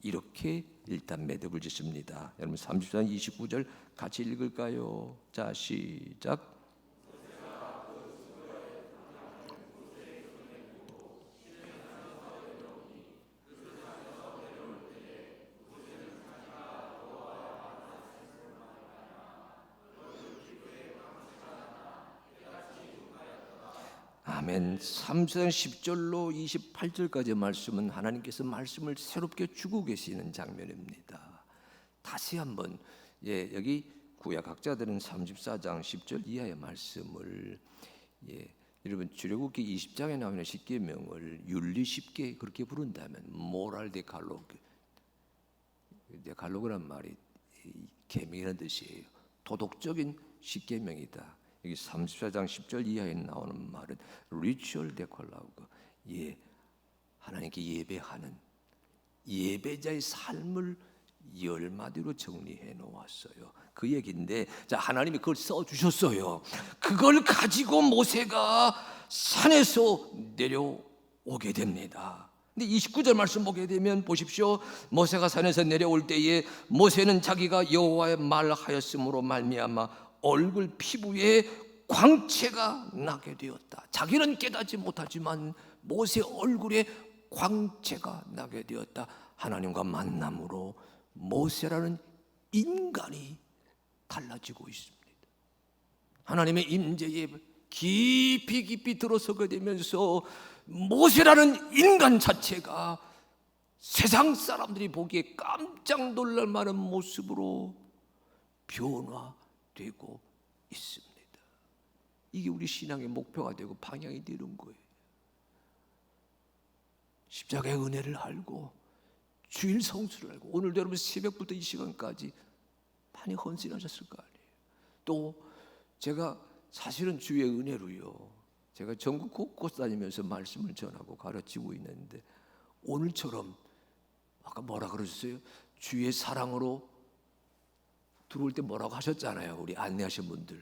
이렇게 일단 매듭을 짓습니다. 여러분 34장 29절 같이 읽을까요? 자 시작. 아멘. 3장 10절로 28절까지 말씀은 하나님께서 말씀을 새롭게 주고 계시는 장면입니다. 다시 한번 여기 구약학자들은 34장 10절 이하의 말씀을 여러분 출애굽기 20장에 나오는 십계명을 윤리 쉽게 그렇게 부른다면 모랄 데칼로그, 데칼로그란 말이 계명이라는 뜻이에요. 도덕적인 십계명이다. 여기 34장 10절 이하에 나오는 말은 리추얼 데칼로그, 하나님께 예배하는 예배자의 삶을 10마디로 정리해 놓았어요. 그 얘기인데, 자, 하나님이 그걸 써주셨어요. 그걸 가지고 모세가 산에서 내려오게 됩니다. 근데 29절 말씀 보게 되면 보십시오. 모세가 산에서 내려올 때에 모세는 자기가 여호와의 말하였으므로 말미암아 얼굴 피부에 광채가 나게 되었다. 자기는 깨닫지 못하지만 모세 얼굴에 광채가 나게 되었다. 하나님과 만남으로 모세라는 인간이 달라지고 있습니다. 하나님의 임재에 깊이 들어서게 되면서 모세라는 인간 자체가 세상 사람들이 보기에 깜짝 놀랄 만한 모습으로 변화되고 있습니다. 이게 우리 신앙의 목표가 되고 방향이 되는 거예요. 십자가의 은혜를 알고 주일 성수를 알고, 오늘도 여러분 새벽부터 이 시간까지 많이 헌신하셨을 거 아니에요. 또 제가 사실은 주의 은혜로요, 제가 전국 곳곳 다니면서 말씀을 전하고 가르치고 있는데, 오늘처럼 아까 뭐라 그러셨어요? 주의 사랑으로 들어올 때 뭐라고 하셨잖아요. 우리 안내하신 분들.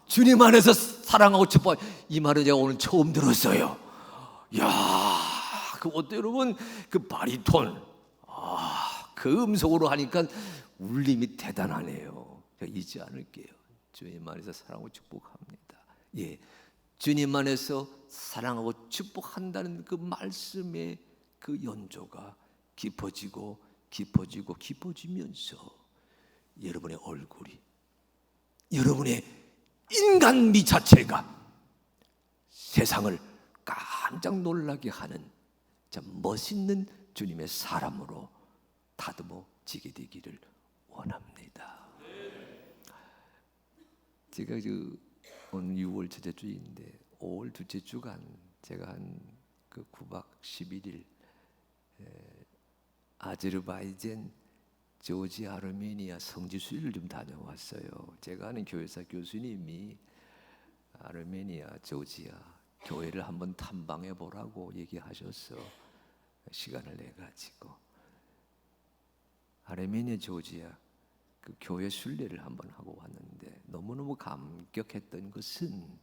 주님 안에서 사랑하고 축복. 이 말은 제가 오늘 처음 들었어요. 야, 그것도 여러분 그 바리톤, 그 음성으로 하니까 울림이 대단하네요. 제가 잊지 않을게요. 주님 안에서 사랑하고 축복합니다. 주님 안에서 사랑하고 축복한다는 그 말씀의 그 연조가 깊어지면서 여러분의 얼굴이, 여러분의 인간미 자체가 세상을 깜짝 놀라게 하는 참 멋있는 주님의 사람으로 다듬어지게 되기를 원합니다. 제가 오늘 6월 첫째 주인데 5월 둘째 주간 제가 한 그 9박 11일 아제르바이잔, 조지아, 아르메니아 성지순례를 좀 다녀왔어요. 제가 아는 교회사 교수님이 아르메니아, 조지아 교회를 한번 탐방해 보라고 얘기하셔서 시간을 내 가지고 아르메니아, 조지아 그 교회 순례를 한번 하고 왔는데, 너무너무 감격했던 것은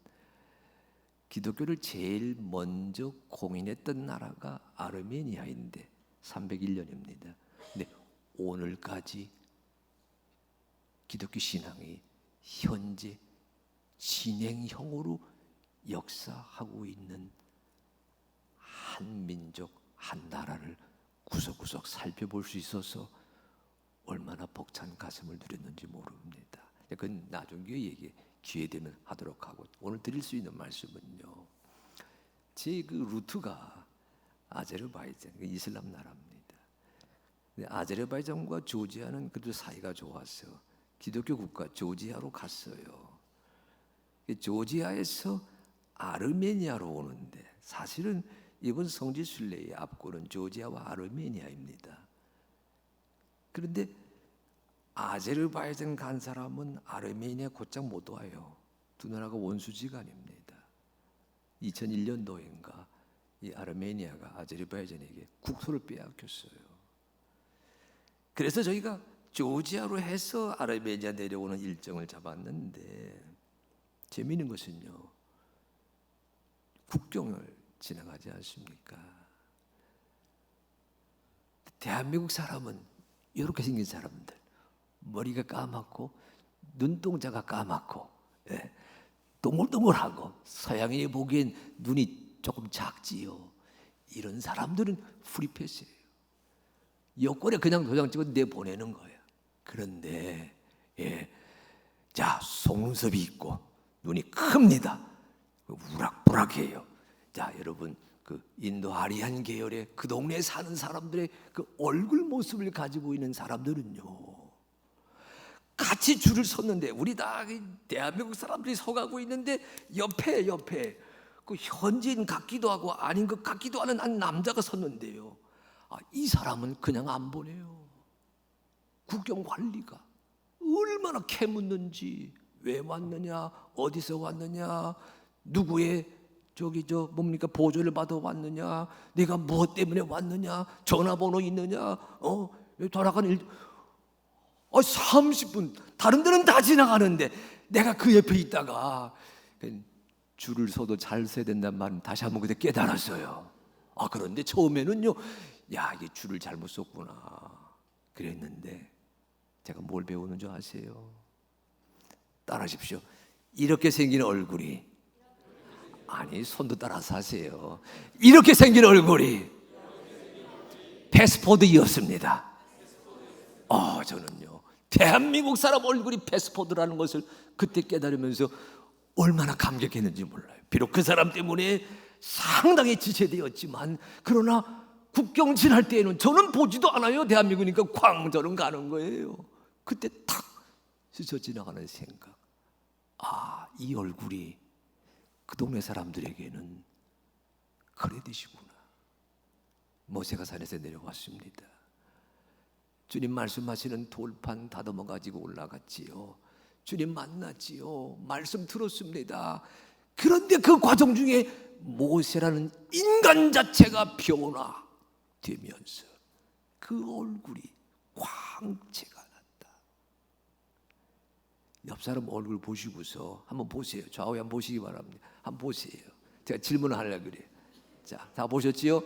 기독교를 제일 먼저 공인했던 나라가 아르메니아인데 301년입니다. 근데 오늘까지 기독교 신앙이 현재 진행형으로 역사하고 있는 한 민족, 한 나라를 구석구석 살펴볼 수 있어서 얼마나 벅찬 가슴을 누렸는지 모릅니다. 그건 나중에 얘기 기회 되면 하도록 하고, 오늘 드릴 수 있는 말씀은요, 제 그 루트가 아제르바이잔, 이슬람 나라입니다. 아제르바이잔과 조지아는 그래도 사이가 좋았어. 기독교 국가 조지아로 갔어요. 조지아에서 아르메니아로 오는데, 사실은 이번 성지순례의 앞골은 조지아와 아르메니아입니다. 그런데 아제르바이잔 간 사람은 아르메니아 곧장 못 와요. 두 나라가 원수지간입니다. 2001년도인가 이 아르메니아가 아제르바이잔에게 국토를 빼앗겼어요. 그래서 저희가 조지아로 해서 아르메니아 내려오는 일정을 잡았는데, 재미있는 것은요, 국경을 지나가지 않습니까? 대한민국 사람은 이렇게 생긴 사람들, 머리가 까맣고 눈동자가 까맣고 동글동글하고, 서양인이 보기엔 눈이 조금 작지요. 이런 사람들은 프리패스예요. 여권에 그냥 도장 찍어 내보내는 거예요. 그런데 자, 속눈썹이 있고 눈이 큽니다. 우락부락해요. 자, 여러분, 그 인도 아리안 계열의 그 동네에 사는 사람들의 그 얼굴 모습을 가지고 있는 사람들은요, 같이 줄을 섰는데, 우리 다 대한민국 사람들이 서가고 있는데 옆에 그 현지인 같기도 하고 아닌 것 같기도 하는 한 남자가 섰는데요, 이 사람은 그냥 안 보내요. 국경관리가 얼마나 캐묻는지, 왜 왔느냐, 어디서 왔느냐, 누구의 보조를 받아 왔느냐, 내가 무엇 때문에 왔느냐, 전화번호 있느냐, 돌아가는 일. 30분, 다른 데는 다 지나가는데 내가 그 옆에 있다가 줄을 서도 잘 서야 된다는 말은 다시 한번 그때 깨달았어요. 그런데 처음에는요, 이게 줄을 잘못 섰구나 그랬는데, 제가 뭘 배우는 줄 아세요? 따라하십시오. 이렇게 생긴 얼굴이, 손도 따라서 하세요. 이렇게 생긴 얼굴이 패스포드였습니다. 저는요, 대한민국 사람 얼굴이 패스포드라는 것을 그때 깨달으면서 얼마나 감격했는지 몰라요. 비록 그 사람 때문에 상당히 지체되었지만, 그러나 국경 지날 때에는 저는 보지도 않아요. 대한민국이니까 광저는 가는 거예요. 그때 탁 스쳐 지나가는 생각, 이 얼굴이 그 동네 사람들에게는 크레딧이구나. 모세가 산에서 내려왔습니다. 주님 말씀하시는 돌판 다듬어 가지고 올라갔지요. 주님 만났지요. 말씀 들었습니다. 그런데 그 과정 중에 모세라는 인간 자체가 변화되면서 그 얼굴이 광채가 났다. 옆 사람 얼굴 보시고서 한번 보세요. 좌우에 한번 보시기 바랍니다. 한번 보세요. 제가 질문을 하려고 그래요. 자, 다 보셨지요?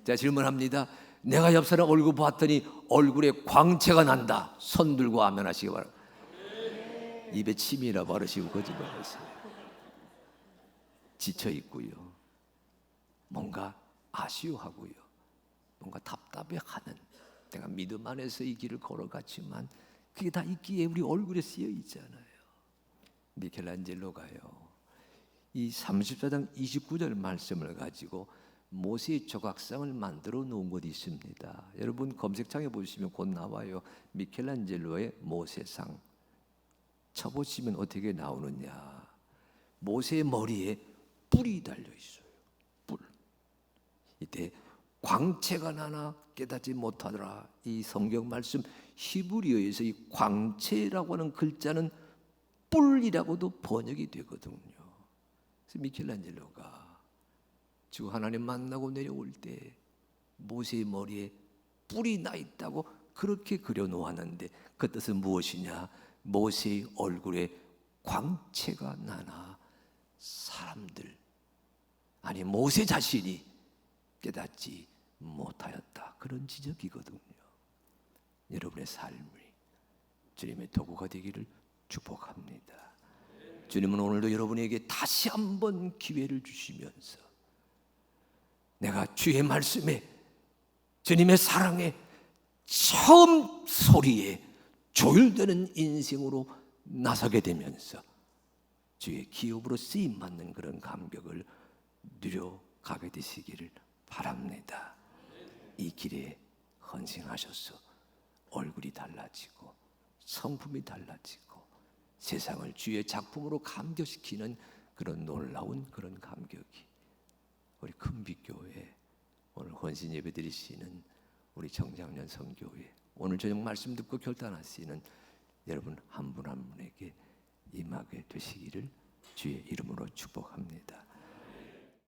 제가 질문합니다. 내가 옆 사람 얼굴 봤더니 얼굴에 광채가 난다. 손 들고 아멘 하시기 바랍니다. 입에 침이나 바르시고 거짓말하세요. 지쳐 있고요, 뭔가 아쉬워하고요, 뭔가 답답해하는, 내가 믿음 안에서 이 길을 걸어갔지만 그게 다 있기에 우리 얼굴에 쓰여 있잖아요. 미켈란젤로가요, 이 34장 29절 말씀을 가지고 모세의 조각상을 만들어 놓은 곳이 있습니다. 여러분 검색창에 보시면 곧 나와요. 미켈란젤로의 모세상 쳐보시면 어떻게 나오느냐, 모세의 머리에 뿔이 달려 있어요. 뿔. 이때 광채가 나나 깨닫지 못하더라. 이 성경 말씀 히브리어에서 이 광채라고 하는 글자는 뿔이라고도 번역이 되거든요. 그래서 미켈란젤로가 주 하나님 만나고 내려올 때 모세의 머리에 뿔이 나 있다고 그렇게 그려 놓았는데, 그 뜻은 무엇이냐? 모세의 얼굴에 광채가 나나 사람들, 아니 모세 자신이 깨닫지 못하였다, 그런 지적이거든요. 여러분의 삶이 주님의 도구가 되기를 축복합니다. 주님은 오늘도 여러분에게 다시 한번 기회를 주시면서, 내가 주의 말씀에, 주님의 사랑에, 처음 소리에 조율되는 인생으로 나서게 되면서 주의 기업으로 쓰임받는 그런 감격을 누려가게 되시기를 바랍니다. 이 길에 헌신하셔서 얼굴이 달라지고 성품이 달라지고 세상을 주의 작품으로 감격시키는 그런 놀라운 그런 감격이 우리 큰빛교회, 오늘 헌신 예배 드리시는 우리 정장년 선교회, 오늘 저녁 말씀 듣고 결단하시는 여러분 한 분 한 분에게 임하게 되시기를 주의 이름으로 축복합니다.